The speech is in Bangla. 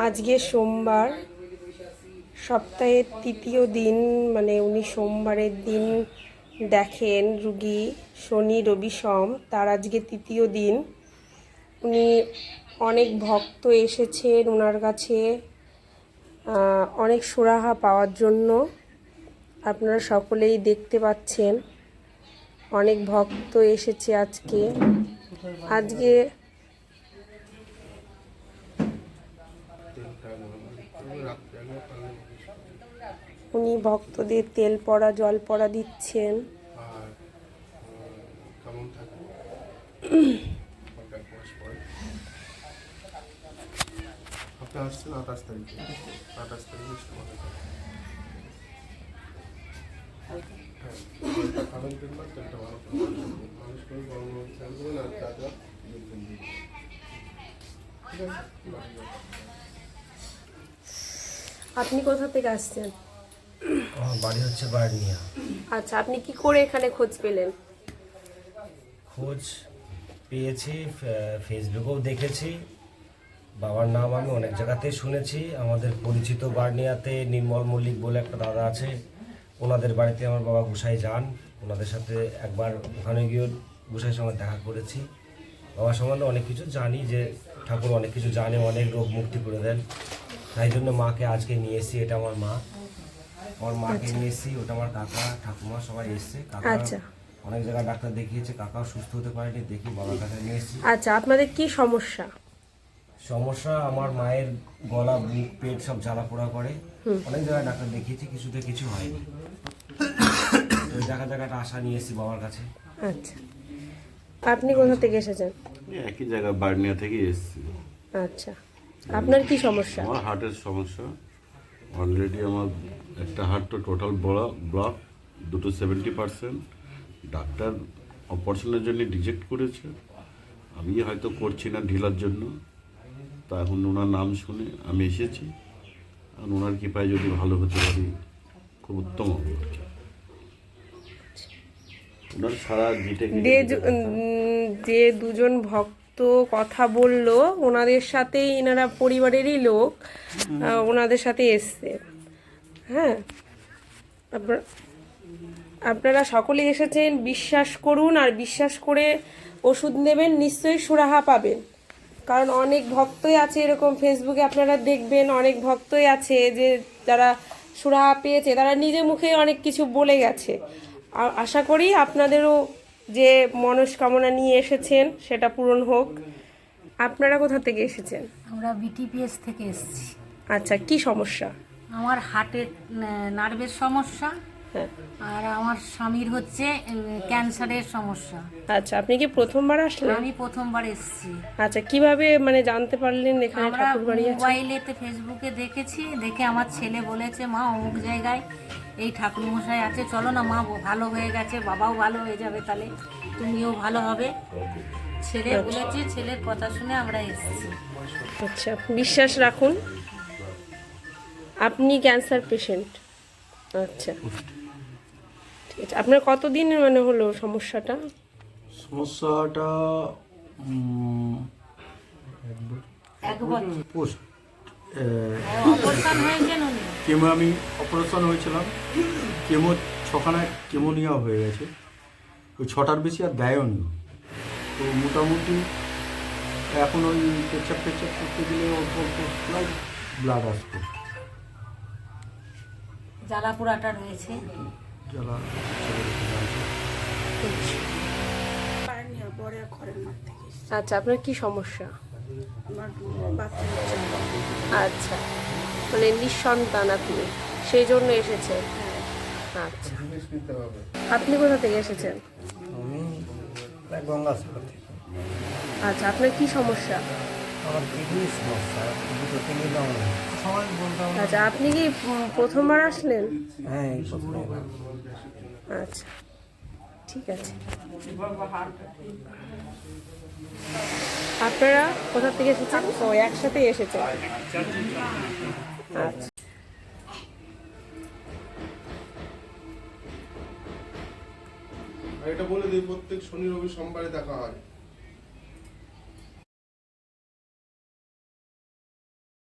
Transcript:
আজকে সোমবার, সপ্তাহের তৃতীয় দিন, মানে উনি সোমবারের দিন দেখেন রুগী, শনি রবি সোম, তার আজকে তৃতীয় দিন। উনি অনেক ভক্ত এসেছেন ওনার কাছে অনেক সুরাহা পাওয়ার জন্য। আপনারা সকলেই দেখতে পাচ্ছেন অনেক ভক্ত এসেছে আজকে। উনি ভক্তদের তেল পড়া জল পড়া দিচ্ছেন। আপনি কোথা থেকে আসছেন? আমার বাড়ি হচ্ছে বার্নিয়া। আচ্ছা, আপনি কি করে এখানে খোঁজ পেলেন? খোঁজ পেয়েছি, ফেসবুকেও দেখেছি। বাবার নাম আমি অনেক জায়গাতেই শুনেছি। আমাদের পরিচিত বার্নিয়াতে নির্মল মল্লিক বলে একটা দাদা আছে, ওনাদের বাড়িতে আমার বাবা গোসাই যান। ওনাদের সাথে একবার ওখানে গিয়ে গোসাইয়ের সঙ্গে দেখা করেছি। বাবার সম্বন্ধে অনেক কিছু জানি, যে ঠাকুর অনেক কিছু জানে, অনেক রোগ মুক্তি করে দেন। তাই জন্য মাকে আজকে নিয়ে এসেছি। এটা আমার মা, আমার মাকে নিয়ে এসেছি। ওটা আমার কাকা ঠাকুমা সবাই এসছে। কাকা অনেক জায়গায় ডাক্তার দেখিয়েছে, কাকাও সুস্থ হতে পারেনি, দেখি বাবার কাছে নিয়ে এসেছি। আচ্ছা, আপনাদের কি সমস্যা? সমস্যা আমার মায়ের গলা বুক পেট সব জ্বালা পোড়া করে। অনেক জায়গায় ডাক্তার দেখিয়েছি, কিছুতে কিছু হয়নি। ওই জায়গাটা আশা নিয়ে এসেছি বাবার কাছে। আচ্ছা, আপনি কোথা থেকে এসেছেন? একই জায়গা বার্নিয়া থেকে এসেছি। আচ্ছা, আপনার কি সমস্যা? আমার হার্টের সমস্যা। অলরেডি আমার একটা হার্ট তো টোটাল ব্লক, দুটো 70%। ডাক্তার অপারেশনের জন্য রিজেক্ট করেছে। আমি হয়তো করছি না ঢিলার জন্য। তা এখন ওনার নাম শুনে আমি এসেছি, আর ওনার কৃপায় যদি ভালো হতে পারি খুব উত্তম হবে। ওনার সারা যে দুজন ভক্ত কথা বললো, ওনাদের সাথেই এনারা পরিবারেরই লোক, ওনাদের সাথে এসছে। হ্যাঁ, আপনারা সকলে এসেছেন, বিশ্বাস করুন, আর বিশ্বাস করে ওষুধ নেবেন, নিশ্চয়ই সুরাহা পাবেন। কারণ অনেক ভক্তই আছে এরকম, ফেসবুকে আপনারা দেখবেন অনেক ভক্তই আছে যে যারা সুরাহা পেয়েছে, তারা নিজে মুখে অনেক কিছু বলে গেছে। আশা করি আপনাদেরও যে মনস্কামনা নিয়ে এসেছেন সেটা পূরণ হোক। আপনারা কোথা থেকে এসেছেন? আমরা বিটিপিএস থেকে এসেছি। আচ্ছা, কি সমস্যা? আমার হার্টের নার্ভের সমস্যা, আর আমার স্বামীর হচ্ছে ক্যান্সারের সমস্যা। আচ্ছা, আপনি কি প্রথমবার আসলেন? আমি প্রথমবার এসেছি। আচ্ছা, কিভাবে মানে জানতে পারলেন এখানে ঠাকুর বাড়ি আছে? মোবাইলেতে ফেসবুকে দেখেছি, দেখে আমার ছেলে বলেছে মা অমুক জায়গায় এই ঠাকুর মশাই আছে, চলো না মা, ভালো হয়ে গেছে, বাবাও ভালো হয়ে যাবে, তাহলে তুমিও ভালো হবে। ছেলে বলেছে, ছেলের কথা শুনে আমরা এসেছি। আচ্ছা, বিশ্বাস রাখুন, আপনি ক্যান্সার পেশেন্ট। আচ্ছা, ঠিক আছে। আপনার কতদিন মানে হলো সমস্যাটা? কেমো আমি অপারেশন হয়েছিলাম, কেমো 6খানা কেমো নেওয়া হয়ে গেছে। ওই 6টার বেশি আর দেয়ও নি। তো মোটামুটি এখন ওই পেচ্ছাপ করতে গেলে অল্প অল্প ব্লাড আসতো, জ্বালা পোড়াটা রয়েছে। আচ্ছা, আপনার কি সমস্যা? আচ্ছা, মানে নিঃসন্তান আপনি, সেই জন্য এসেছেন। আচ্ছা, আপনি কোথা থেকে এসেছেন? আমি গঙ্গাসাগর থেকে। আচ্ছা, আপনার কি সমস্যা? আমার কিডনির সমস্যা, দুটো কিডনি ডাউন। আচ্ছা, আপনি কি প্রথমবার আসলেন? হ্যাঁ, আচ্ছা, ঠিক আছে। আপনারা কোথা থেকে এসেছেন? ও, একসাথে এসেছেন। আচ্ছা, এটা বলে দিই, প্রত্যেক শনি রবি সোমবারে দেখা হয়।